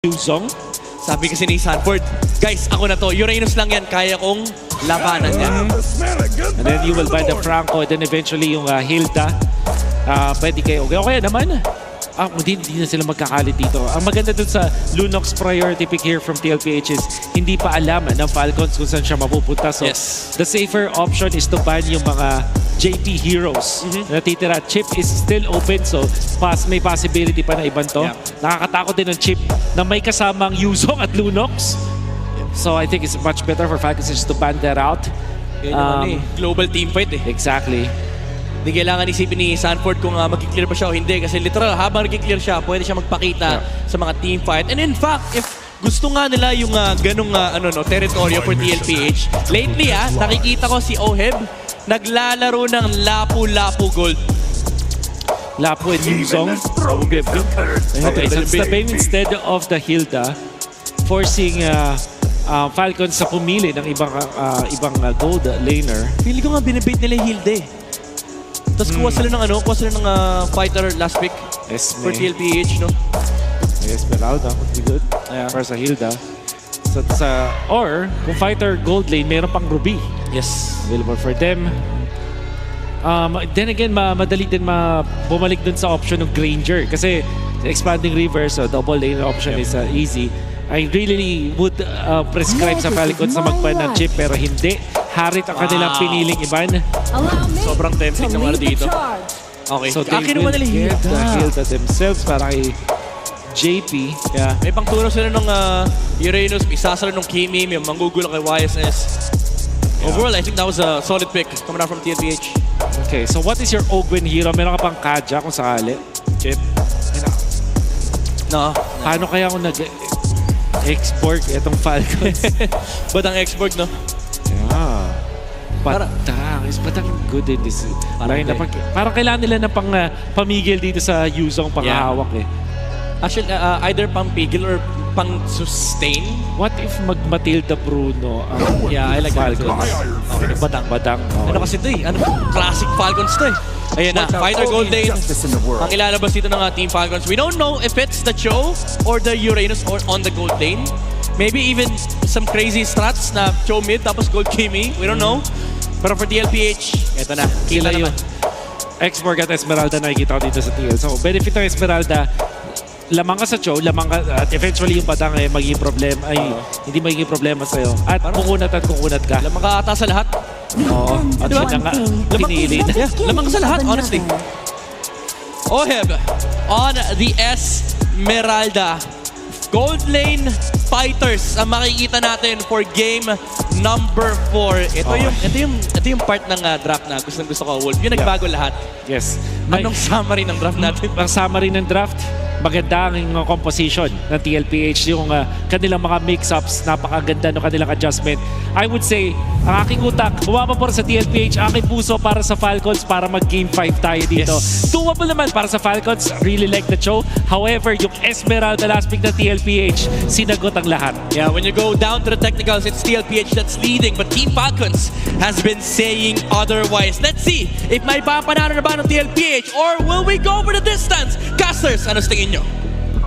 Yuzong. Sabi kasi ni Sanford, guys, ako na to. Uranus lang yan. Kaya kong labanan niya. And then you will buy the Franco. And then eventually yung Hilda. Pwede kayo. Okay naman. Hindi na sila magkakalit dito. Ang maganda dun sa Lunox priority pick here from TLPH is hindi pa alam ng Falcons kung saan siya mapupunta. So Yes. the safer option is to ban yung mga JP heroes na natitira. Chip is still open, so may possibility pa na ibang to. Yeah. Nakakatakot din ng Chip na may kasamang Yuzong at Lunox. So I think it's much better for Falcons just to ban that out. Yan naman global team fight eh. Exactly. Hindi kailangan isipin ni Sanford kung mag-clear pa siya o hindi. Kasi literal, habang nag-clear siya, pwede siya magpakita sa mga team fight. And in fact, if gusto nga nila yung ganong teritoryo for TLPH, lately nakikita ko si Oheb naglalaro ng Lapu-Lapu Gold. Lapu and Yuzong. Okay, so it's the Bane instead of the Hilda, forcing Falcons sa pumili ng ibang gold laner. Feeling ko nga binibait nila yung Hilde. Tapos kuha sila ng fighter last pick for TLPH, no? Esmeralda would be good para sa Hilda. So, or kung fighter gold lane, meron pang Ruby. Yes. Available for them. Then again, madali din bumalik dun sa option ng Granger. Kasi expanding river, so double lane option is easy. I really would prescribe sa Falcons na magpan ng chip, pero hindi. Harit ang kanilang piniling iban. Sobrang tempting ng dito. Okay. So they Akin will naman nila get the Hilda themselves para kay JP. Yeah. May pangturo sila ng Uranus, may isasalo ng Kimi, may manggugulo kay YSS. Overall, I think that was a solid pick coming out from TLPH. Okay, so what is your Ogwen hero? Meron ka pang Kaja kung sakali? Chip? No. Paano kaya kung nag-export itong Falcons? Ba't ang export, no? Yeah. Batang. Is Batang good in this line? Parang kailangan nila ng pamigil dito sa Yuzong panghahawak eh. Actually, either pang-pigil or pang-sustain. What if mag-Matilda Bruno ang Yeah, I like Falcons? Okay, Batang. Batang. Ano kasi ito eh? Classic Falcons to eh. Ayan na, fighter gold lane. Ang ilalabas dito ng Team Falcons. We don't know if it's the Cho or the Uranus or on the gold lane. Maybe even some crazy strats na Cho mid tapos gold Kimi. We don't know. Pero for TLPH, eto na. Kita naman. X-Borg at Esmeralda nakikita ko dito sa TL. So, benefit ng Esmeralda, lamang ka sa Cho, lamang ka, at eventually yung Batang ay magiging problema, hindi magiging problema sa'yo. At kukunat ka. Lamang ka ata sa lahat. Oo. At Diba? yun na nga, pinili na. Yeah, lamang ka sa lahat, honestly. Oheb on the Esmeralda. Gold lane fighters ang makikita natin for game number 4. Ito yung part ng draft na gusto ko, Wolf. Yung nagbago lahat. Yes. Anong summary ng draft natin? Ang summary ng draft, maganda ang composition ng TLPH. Yung kanilang mga mix-ups, napakaganda ng kanilang adjustment. I would say, ang aking utak, bumabapor sa TLPH, aking puso para sa Falcons para mag-game 5 tayo dito. Yes. Doable naman para sa Falcons. Really like the show. However, yung Esmeralda last pick ng TLPH, sinagot ang lahat. Yeah, when you go down to the technicals, it's TLPH that's leading, but Team Falcons has been saying otherwise. Let's see if may papanalo na ba ng TLPH or will we go for the distance? Casters, ano sa tingin nyo?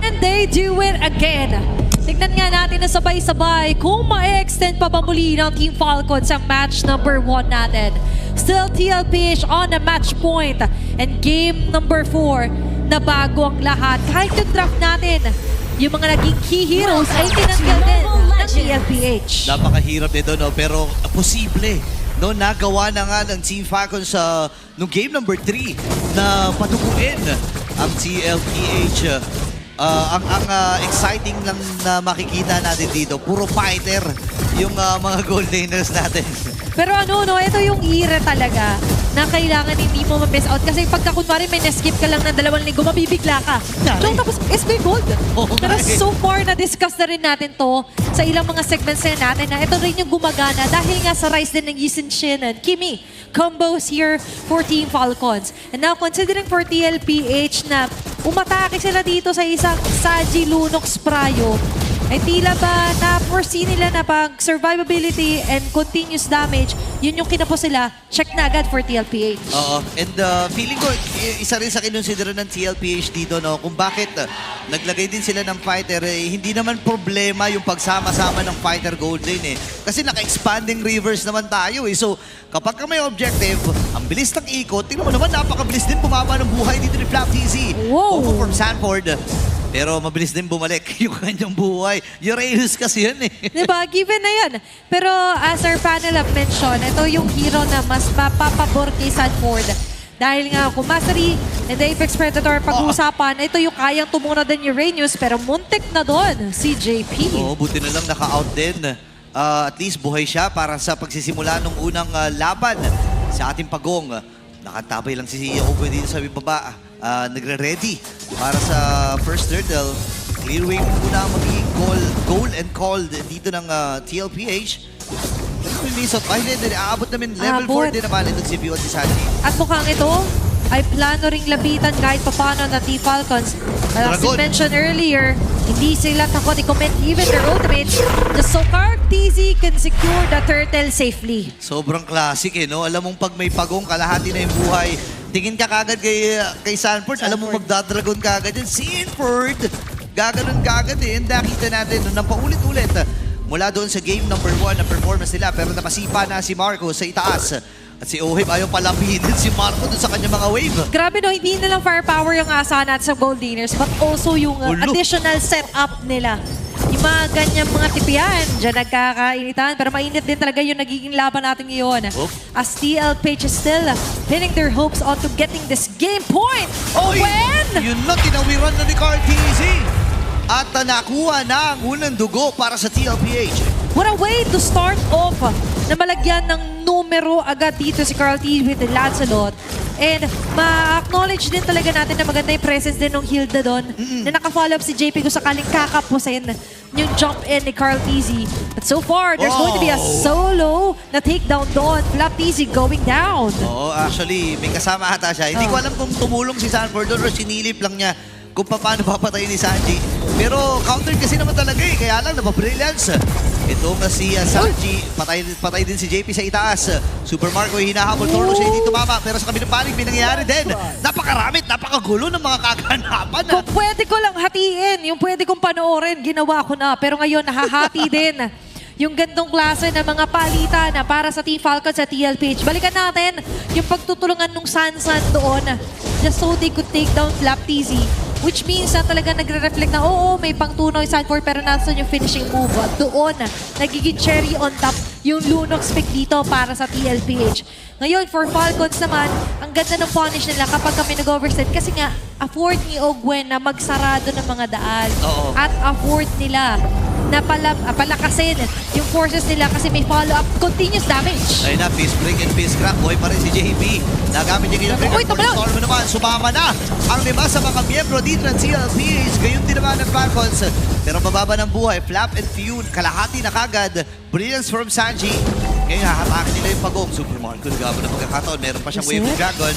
And they do it again. Tignan nga natin na sabay-sabay kung ma-extend pa ba muli ng Team Falcons ang match number 1 natin. Still TLPH on the match point. And game number 4, na bago ang lahat. Kahit yung draft natin, yung mga naging key heroes ay tinanggal din ng TLPH. Napakahirap nito, no? Pero posible. No, nagawa na nga ng Team Falcons sa nung game number 3 na patukuin ang TLPH. Ang exciting lang na makikita natin dito, puro fighter yung mga gold laners natin. Pero ito yung era talaga na kailangan hindi mo ma-miss out. Kasi pagka kunwari may na-skip ka lang ng 2 linggo, mabibigla ka. So, tapos SB Gold. Pero so far, na-discuss na rin natin to sa ilang mga segments na natin na ito rin yung gumagana dahil nga sa rise din ng Yisin Shin and Kimi. Combos here for Team Falcons. And now, considering for TLPH na umatake sila dito sa isang Saji Lunox Prayo, ay tila ba na-foresee nila na pag survivability and continuous damage, yun yung kinapos sila, check na agad for TLPH. Oo. And feeling ko, isa rin sa kinonsidera ng TLPH dito, no, kung bakit naglagay din sila ng fighter, hindi naman problema yung pagsama-sama ng fighter gold lane eh. Kasi naka-expanding rivers naman tayo eh. So, kapag ka may objective, ang bilis ng ikot, tingnan mo naman, napakabilis din bumaba ng buhay dito ni Flap TZ. Wow. Opo from Sanford. Pero mabilis din bumalik yung kanyang buhay. Uranus kasi yan eh. Diba? Given na yan. Pero as our panel have mentioned, ito yung hero na mas mapapabor kay Sanford. Dahil nga kung mastery and the Apex Predator pag-uusapan, ito yung kayang tumuna din Uranus pero muntik na doon si JP. Oo, buti na lang naka-out din. At least buhay siya para sa pagsisimula ng unang laban sa ating pagong. Nakatabay lang si Ogo dito sa baba. Nagre-ready para sa first turtle. Clear wave muna ang magiging goal and called dito ng TLPH. May misot pa, hindi, aabot namin level 4 din naman ito si Vio at si Sanji. At mukhang ito ay plano ring labitan kahit papano ng T-Falcons. As Dragon. we mentioned earlier, hindi sila takot i-commit even their ultimates. Just so TZ can secure the turtle safely. Sobrang classic eh, no? Alam mong pag may pagong, kalahati na yung buhay. Tingin ka kagad kay Sanford, alam mo magdadragon kagad yun. Sanford! Gaganon kagad eh. And nakita natin, nung paulit-ulit, mula doon sa game number 1 na performance nila, pero napasipa na si Marco sa itaas. At si Ohib ayaw palapitin si Marco doon sa kanyang mga wave. Grabe no, hindi na lang firepower yung asahan natin sa Gold Laners, but also yung additional setup nila. Yung mga ganyang mga tipian, dyan nagkakainitan. Pero mainit din talaga yung nagiging laban natin ngayon. As TLPH is still pinning their hopes onto getting this game point. Oh, when? Yun na, tinawiran na ni Carl TZ. At nakuha na ang unang dugo para sa TLPH. What a way to start off na malagyan ng numero agad dito si Carl T with the Lancelot. And ma-acknowledge din talaga natin na maganda yung presence din ng Hilda doon. Na naka-follow up si JP kung sakaling kakapusin yung jump in ni Carl TZ. But so far, there's going to be a solo na takedown doon. Flap TZ going down. Oo, actually, may kasama ata siya. Hindi ko alam kung tumulong si Sanford doon o sinilip lang niya kung paano papatayin ni Sanji. Pero counter kasi naman talaga eh. Kaya lang, napabrilliance. Ito nga si Sanji. Patay din si JP sa itaas. Super Marco hinahabol. Torno siya hindi tumama. Pero sa kabilang panig, may nangyayari din. Napakaramit, napakagulo ng mga kaganapan. Kung pwede ko lang hatiin, yung pwede kong panoorin, ginawa ko na. Pero ngayon, nahahati din yung gandong klase ng mga palitan na para sa Team Falcons at TLPH. Balikan natin yung pagtutulungan nung Sansan doon just so they could take down Flap TZ. Which means na talaga nagre-reflect na, oo, may pangtunoy Sanford pero nasan yung finishing move. At doon, nagiging cherry on top yung Lunox pick dito para sa TLPH. Ngayon, for Falcons naman, ang ganda ng punish nila kapag kami nag-overstep. Kasi nga, afford ni Ogwen na magsarado ng mga daan. Oo. At afford nila na palakasin yung forces nila kasi may follow-up continuous damage. Ayun na, fist break and fist crack. Buhay pa rin si JP. Nagamit niya yung Uy, tumulong! Storm naman, sumama na ang lima sa mga miyembro dito ng TLPH. Gayon din naman ng Falcons. Pero mababa ng buhay. Flap and Feud, kalahati na kagad. Brilliance from Sanji. Ngayon, hahatakin nila yung pagong. Super Marco, nagabo na pagkakataon. Meron pa siyang wave of dragon.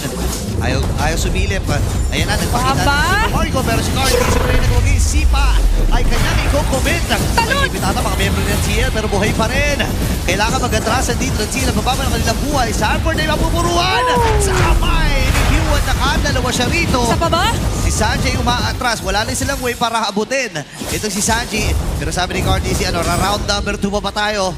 Ayaw sumilip. Ayan na, nagpakita na si Super Marco. Pero si Carl, hindi siya nagwagay. Sipa ay kanyang i-comment. Talon! Ibitata, mga miyembro ng TL, pero buhay pa rin. Kailangan mag-atrasan dito ng TL. Mababa ng kanilang buhay. Sanford ay mapupuruan. Sa kamay ni Hugh at nakadalawa siya rito. Sa baba? Si Sanji umaatras. Wala na silang way para abutin. Ito si Sanji. Pero sabi ni Carl TZ, round number 2 pa tayo.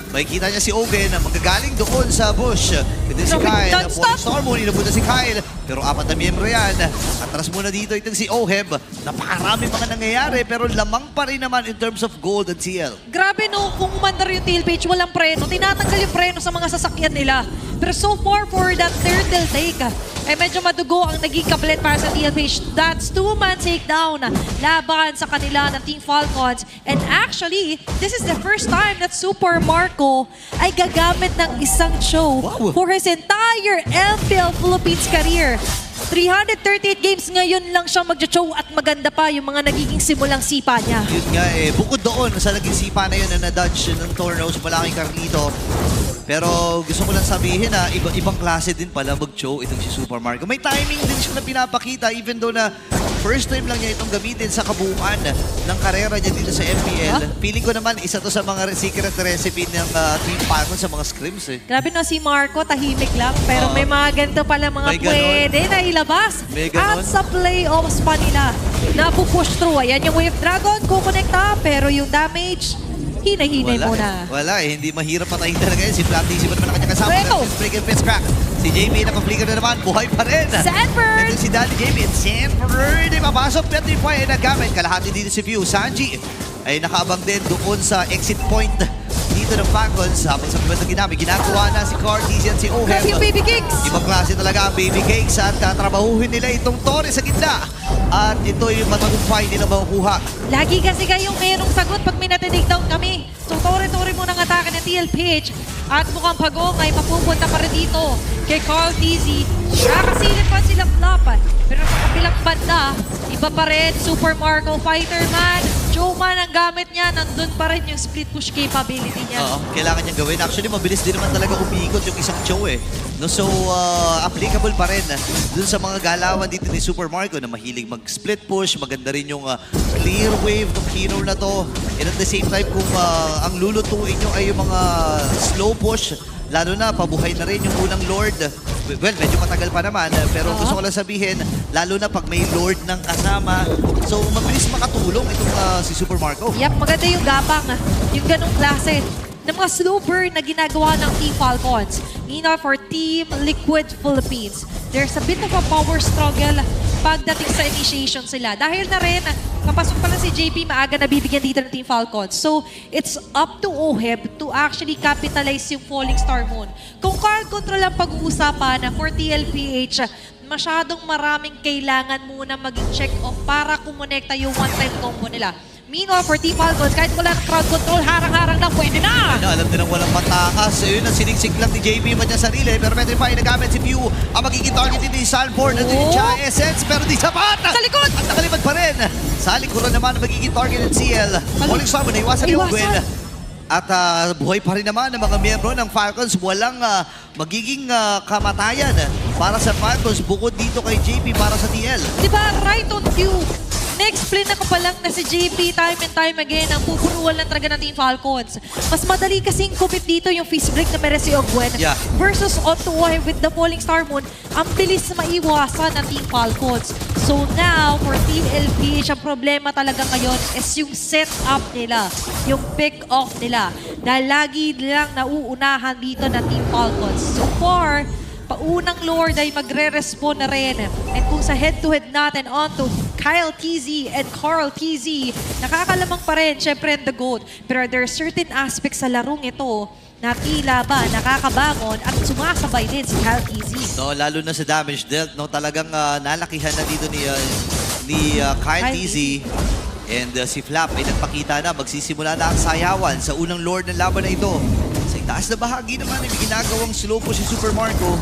Makikita niya si Ogen na magagaling doon sa bush. Ito si Kyle. Storm muna, inabutan si Kyle. Pero 4 na miyembro yan. Atras muna dito itong si Oheb. Napakarami mga nangyayari pero lamang pa rin naman in terms of gold at CL. Grabe no, kung umandar yung TLPH, walang preno. Tinatanggal yung preno sa mga sasakyan nila. Pero so far for that turtle take, medyo madugo ang naging kablet para sa TLPH. That's 2-man takedown laban sa kanila ng Team Falcons. And actually, this is the first time that Super Marco ay gagamit ng isang show for his entire LPL Philippines career. 338 games ngayon lang siyang mag-show at maganda pa yung mga nagiging simulang sipa niya. Yun nga eh, bukod doon sa naging sipa na yun na na-dodge ng Torno sa malaking Carlito. Pero gusto ko lang sabihin na ibang klase din pala mag-show itong si Super Marco. May timing din siya na pinapakita even though na first time lang niya itong gamitin sa kabuuan ng karera niya dito sa MPL. Feeling ko naman, isa to sa mga secret recipe ng Team Falcon sa mga scrims eh. Grabe no, si Marco, tahimik lang. Pero may mga ganito pala mga May ganon. pwede na ilabas. May ganon. At sa playoffs pa nila, napupush through. Ayan yung Wave Dragon, kukonekta. Pero yung damage, hinay-hinay muna. Wala eh, hindi mahirap patayin talaga yun. Si Flatty, si naman ang kanyang kasama. Bueno. Sprig and Fist Crack. Si JB naka-flicker na naman, buhay pa rin. Sanford! Ito si Daddy JB and Sanford ay mapasok. Petrify ay nagamit. Kalahati dito si View. Sanji ay nakaabang din doon sa exit point dito ng Falcons. Habang sa pagbalang ginamit, ginagawa na si Cartesian, si Oheb. Grabe yung baby kicks! Ibang klase talaga ang baby cakes at tatrabahuhin nila itong Torres sa gitna. At ito yung matagumpay nila makukuha. Lagi kasi kayong merong sagot pag may natidig down kami. So, tore-tore mo ng atake ng TLPH. At mukhang pagong ay mapupunta pa rin dito kay Carl TZ. Nakasilip pa sila flop. Pero sa kabilang banda, iba pa rin, Super Marco Fighter Man. Joman ang gamit niya, nandun pa rin yung split push capability niya. Oo, kailangan niyang gawin. Actually, mabilis din naman talaga umiikot yung isang Joe eh. No, so, applicable pa rin dun sa mga galawan dito ni Super Marco na mahilig mag-split push. Maganda rin yung clear wave ng hero na to. And at the same time, kung ang lulutuin nyo ay yung mga slow push, lalo na, pabuhay na rin yung unang Lord. Well, medyo matagal pa naman, pero gusto ko lang sabihin, lalo na pag may Lord ng kasama, so mabilis makatulong itong si Super Marco. Yep, maganda yung gapang. Yung ganong klase ng mga slow burn na ginagawa ng Team Falcons. Nina for Team Liquid Philippines. There's a bit of a power struggle pagdating sa initiation sila. Dahil na rin, kapasok pa lang si JP, maaga na bibigyan dito ng Team Falcons. So, it's up to Oheb to actually capitalize yung Falling Star Moon. Kung card control ang pag-uusapan na for TLPH, masyadong maraming kailangan muna maging check-off para kumonekta yung one-time combo nila. Meanwhile, for Team Falcons, kahit wala ng crowd control, harang-harang lang, pwede na! Alam din ang walang matakas. Yun ang siniksik lang ni JP man niya sarili. Pero Petrify nagamit si Pew. Ang magiging target dito ni Sanford. Nandun yung Cha Essence. Pero di sapat! Sa likod! At nakalipad pa rin. Sa likuran naman ang magiging target ng CL. Falling Star mo na iwasan ni Ogwin. At buhay pa rin naman ang mga miyembro ng Falcons. Walang magiging kamatayan para sa Falcons bukod dito kay JP para sa TL. Diba, right on cue. Na-explain na ko pa lang na si JP time and time again ang pupunuan lang talaga ng Team Falcons. Mas madali kasing kumit dito yung fist break na meron si Ogwen versus Otto with the Falling Star Moon. Ang bilis maiwasan ng Team Falcons. So now, for Team LPH, ang problema talaga ngayon is yung setup nila, yung pick-off nila. Dahil lagi nilang nauunahan dito ng Team Falcons. So far, paunang Lord ay magre-respond na rin. And kung sa head-to-head natin onto Kyle TZ and Carl TZ, nakakalamang pa rin, syempre the GOAT. Pero there are certain aspects sa larong ito na tila ba nakakabangon at sumasabay din si Kyle TZ. No, lalo na sa damage dealt, no, talagang nalakihan na dito ni Kyle TZ. And si Flap ay nagpakita na, magsisimula na ang sayawan sa unang Lord ng laban na ito. Sa itaas na bahagi naman, may ginagawang slow po si Super Marco.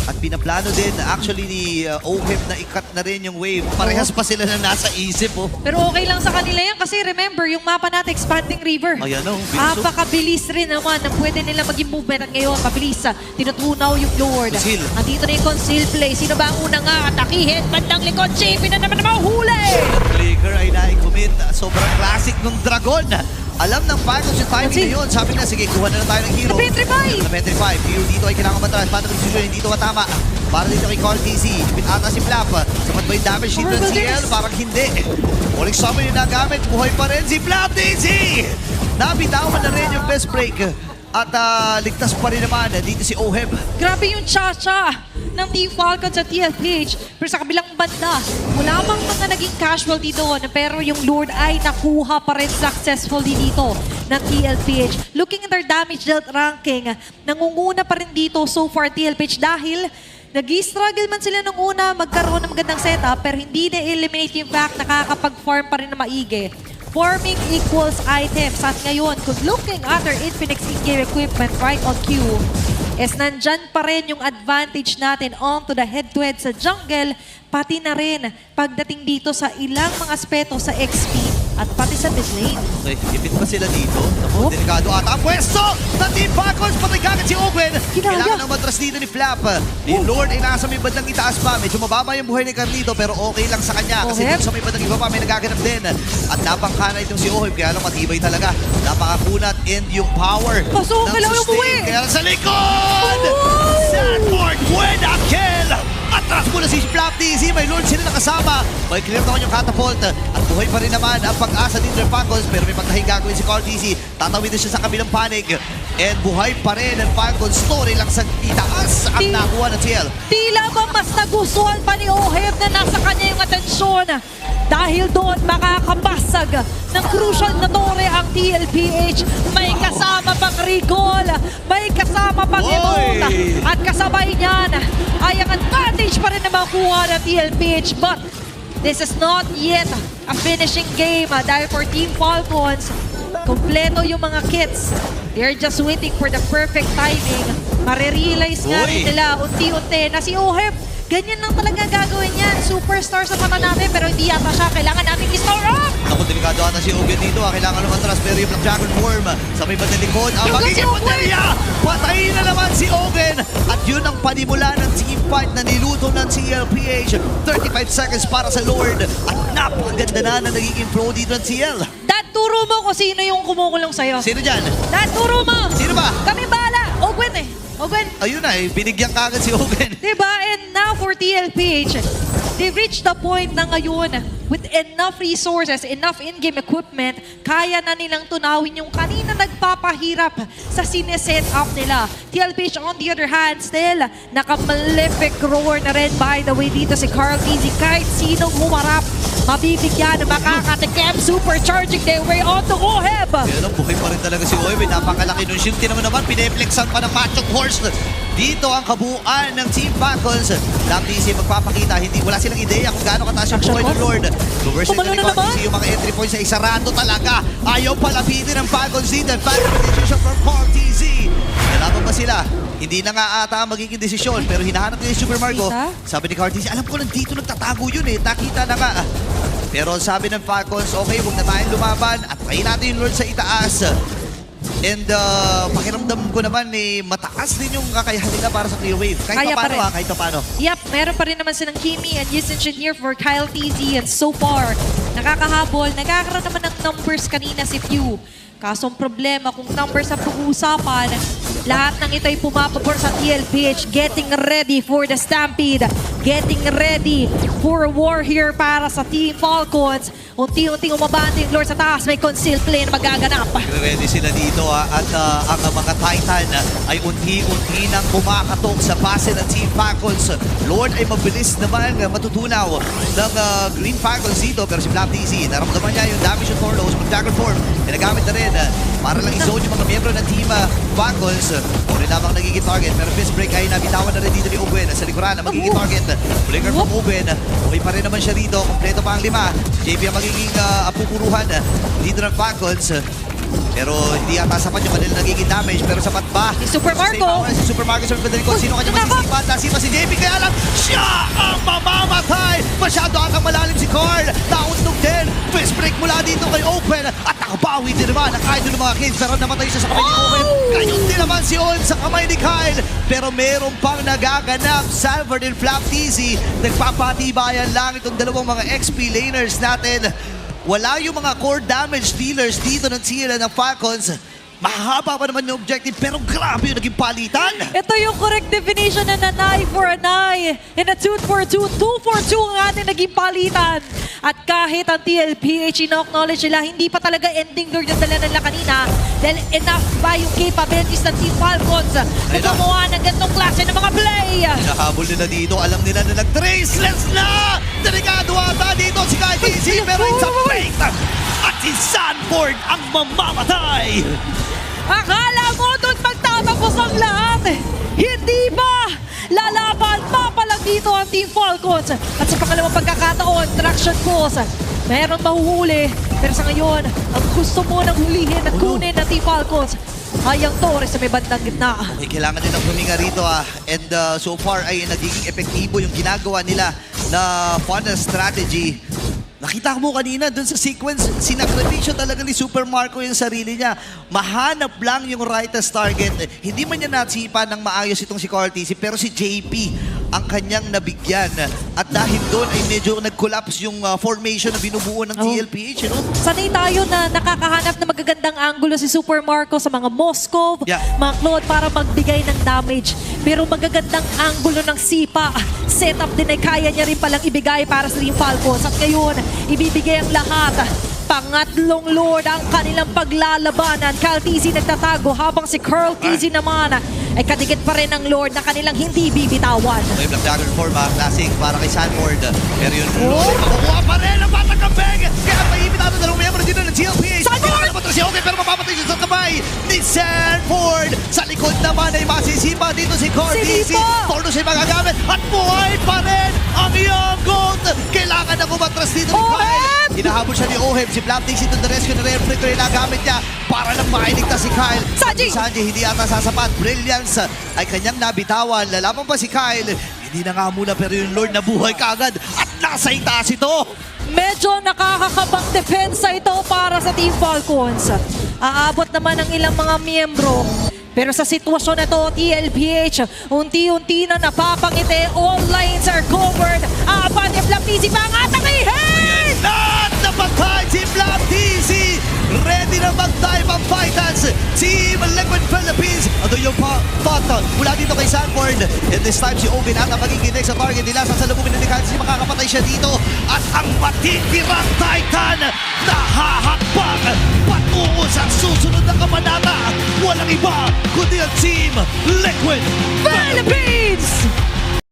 At pinaplano din actually ni Oheb na ikat na rin yung wave. Parehas pa sila na nasa isip. Oh. Pero okay lang sa kanila yan kasi remember, yung mapa natin, Expanding River. Ayan o, Napakabilis rin naman na pwede nila maging movement at ngayon. Mabilis. Tinutunaw yung Lord. Conceal. Andito na yung conceal play. Sino ba ang unang atakihin? Bandang likod, JP na naman na mahuli! Flicker ay na-commit. Sobrang classic ng Dragon. Alam ng Falcons yung timing na yun. Sabi na, sige, kuha na lang tayo ng hero. Na-petrify! Na-petrify. View dito ay kailangan matras. Paano kung decision, hindi ito matama. Para dito kay Carl TZ. Ipit ata si Flap. Sapat ba yung damage dito ng CL? Parang hindi. Uling summer yung nagamit. Buhay pa rin si Flap TZ! Nabitawan na rin yung best break. At ligtas pa rin naman dito si Oheb. Grabe yung cha-cha ng Team Falcons at TLPH. Pero sa kabilang banda, wala mang mga naging casualty doon. Pero yung Lord ay nakuha pa rin successfully dito ng TLPH. Looking at their damage dealt ranking, nangunguna pa rin dito so far TLPH dahil nag-i-struggle man sila nung una magkaroon ng magandang setup pero hindi na-eliminate yung fact nakakapag-farm pa rin na maigi. Farming equals items. At ngayon, kung looking at their Infinix in-game equipment right on cue, is nandyan pa rin yung advantage natin onto the head-to-head sa jungle, pati na rin pagdating dito sa ilang mga aspeto sa XP. at pati sa mid lane. Okay, ipit pa sila dito. Naku, delikado ata ang pwesto ng Team Falcons. Patay kagad si Owen. Kinaya. Kailangan ng matras dito ni Flap. Ni Lord ay nasa may bandang itaas pa. Medyo mababa yung buhay ni Carlito pero okay lang sa kanya. Kasi Oheb. dito sa may bandang iba pa may nagaganap din. At napangkana itong si Oheb. Kaya lang matibay talaga. Napakakunat and yung power Kaso, ng kailangan sustain. umuwi. Kaya lang sa likod! Sanford, buena kill! Atras muna si Flap TZ. May Lord sila nakasama. May clear naman yung catapult. At buhay pa rin naman ang pag-asa din ng Falcons. Pero may pagtahing gagawin si Carl TZ. Tatawid siya sa kabilang panig. And buhay pa rin ang Falcons. Story lang sa itaas ang nakuha ng TL. Tila ba mas nagustuhan pa ni Oheb na nasa kanya yung atensyon? Dahil doon makakabasag ng crucial na tore ang TLPH. May kasama pang recall, may kasama pang emote. At kasabay niyan ay ang advantage pa rin na makuha ng TLPH. But this is not yet a finishing game dahil for Team Falcons, kompleto yung mga kits. They're just waiting for the perfect timing. Marirealize nga rin nila unti-unti na si Oheb, ganyan lang talaga gagawin niya. Superstar sa mata natin pero hindi yata siya. Kailangan natin i-store up! Ako, delikado ata si Ogen dito. Kailangan lumatras pero yung Black Dragon form sa may bandang likod. Ang Yung magiging si Ogen! baterya! Patayin na naman si Ogen! At yun ang panimula ng team fight na niluto ng CLPH. 35 seconds para sa Lord. At napakaganda na nagiging pro dito ng CL. Dad, turo mo kung sino yung kumukulong sa'yo. Sino dyan? Dad, turo mo! Sino ba? Kami bahala! Ogwen eh! Ogwen! Ayun na eh, binigyan kagad si Ogen. Diba? And now for TLPH, they've reached the point na ngayon with enough resources, enough in-game equipment, kaya na nilang tunawin yung kanina nagpapahirap sa sineset up nila. TLPH on the other hand, still, naka-malefic roar na rin by the way dito si Carl TZ. Kahit sinong humarap, mabibigyan, makakatikim, supercharging their way on to Oheb. Kaya lang, buhay pa rin talaga si Owen. Napakalaki nun. Shield naman, pineflexan pa ng Machong Horse. Dito ang kabuuan ng Team Falcons. Laptisi magpapakita, wala silang ideya kung gaano kataas yung buhay ng Lord. Reverse Pumalo na na naman. yung mga entry points ay isarado talaga. Ayaw palapitin ng Falcons dito. Falcons decision from Carl TZ. Nalaban ba sila? Hindi na nga ata ang magiging desisyon pero hinahanap nila si Super Marco. Kita? Sabi ni Carl TZ, alam ko nandito nagtatago yun eh. Nakita na nga. Pero sabi ng Falcons, okay, huwag na tayong lumaban at tayo natin yung Lord sa itaas. And pakiramdam ko naman mataas din yung kakayahan nila para sa clear wave. Kahit Kaya pa paano rin. kahit paano. Yep, meron pa rin naman silang Kimi and Yus Engineer for Kyle TZ and so far, nakakahabol, nagkakaroon naman ng numbers kanina si Pew. Kaso ang problema, kung numbers ang pag-uusapan, lahat ng ito ay pumapabor sa TLPH, getting ready for the Stampede, getting ready for a war here para sa Team Falcons. Unti-unting umabante yung Lord sa taas, may conceal play na magaganap. Ready sila dito at ang mga Titan ay unti-unti nang kumakatok sa base ng Team Falcons. Lord ay mabilis naman matutunaw ng Green Falcons dito pero si Black TZ, naramdaman niya yung damage ng Tornos, mag-Dragon Form, ginagamit na rin para lang i-zone yung mga miyembro ng Team Falcons. Uri lamang nagiging target pero fist break ay nabitawan na rin dito ni Owen sa likuran na magiging target. Flicker from Owen, okay pa rin naman siya dito, kompleto pa ang 5. JP ang magiging apupuruhan dito ng Falcons. Pero hindi yata sapat yung kanila nagiging damage. Pero sapat ba? Si Super Marco. Si Super Marco sa pagdalikod. Sino kanya masisipan? Nasipa si JP. Kaya lang, siya ang mamamatay. Masyado atang malalim si Carl. Nauntog din. Twist break mula dito kay Open. At nakabawi din naman ang idol ng mga kids. Pero namatay siya sa kamay ni Open. Ngayon din naman si On sa kamay ni Kyle. Pero meron pang nagaganap. Salvador and Flap TZ. Nagpapatibayan lang itong dalawang mga XP laners natin. Wala yung mga core damage dealers dito ng CL ng Falcons. Mahaba pa naman yung objective pero grabe yung naging palitan. Ito yung correct definition na nanay for an eye. And a 2 for 2, 2 for 2 ang ating naging palitan. At kahit ang TLPH ino-acknowledge nila, hindi pa talaga ending Lord yung dala nila kanina. Dahil enough ba yung capabilities ng Team Falcons na gumawa ng ganitong klase ng mga play. Nahabol nila dito. Alam nila na nag-traceless na. Delikado ata dito si Kyle TZ pero it's a fake. At si Sanford ang mamamatay. Akala mo doon magtatapos ang lahat. Hindi ba? Lalaban pa palang dito ang Team Falcons. At sa pangalawang pagkakataon, traction pulls. Meron mahuhuli. Pero sa ngayon, ang gusto mo nang hulihin at kunin ng Team Falcons ay ang Torres sa may bandang gitna. Okay, kailangan nilang huminga rito And so far ay nagiging epektibo yung ginagawa nila na funnel strategy. nakita mo kanina dun sa sequence, sinakripisyo talaga ni Super Marco yung sarili niya. Mahanap lang yung rightest target. Hindi man niya nasipa ng maayos itong si Carl TC, pero si JP ang kanyang nabigyan. At dahil doon ay medyo nag-collapse yung formation na binubuo ng TLPH. You know? Sanay tayo na nakakahanap ng magagandang angulo si Super Marco sa mga Moskov, Yeah. mga Claude para magbigay ng damage. Pero magagandang angulo ng sipa, setup din ay kaya niya rin palang ibigay para sa Team Falcons. At ngayon, ibibigay ang lahat. Pangatlong Lord ang kanilang paglalabanan. Kyle TZ nagtatago habang si Curl TZ naman ay kadikit pa rin ng Lord na kanilang hindi bibitawan. May Black Dagger form, classic para kay Sanford. Pero yun, Lord, makukuha pa rin ang batang kampeng. Kaya maibitado na lang miyembro dito ng TLPH. Sanford! Si okay, pero mapapatay siya sa kamay ni Sanford. Sa likod naman ay masisipa dito si Cortez. Sinipo! Torno siya magagamit at buhay pa rin ang Young Gold. Kailangan na kumatras dito ni Kyle. Oheb! Hinahabol siya ni Oheb. Si Blaptix ito the rescue na reflector na gamit niya para lang mailigtas si Kyle. Sanji! Sanji hindi ata sasapat. Brilliance ay kanyang nabitawan. Lalaban pa si Kyle. Hindi na nga muna pero yung Lord na buhay kaagad at nasa itaas ito. Medyo nakakakabang depensa ito para sa Team Falcons. Aabot naman ang ilang mga miyembro. Pero sa sitwasyon na to, TLPH, unti-unti na napapangiti. All lines are covered. Apat yung Black TC pa ang atakihin! At napatay si Black TC. Ready na mag-dive ang Fighters. Team Liquid Philippines. Ito yung thought mula dito kay Sanford. And this time si Owen at ang magiginig sa target nila. Sa salubungin ni Kyle si makakapatay siya dito. At ang matitirang Titan nahahakbang patungo sa susunod na kabanata. Walang iba kundi ang Team Liquid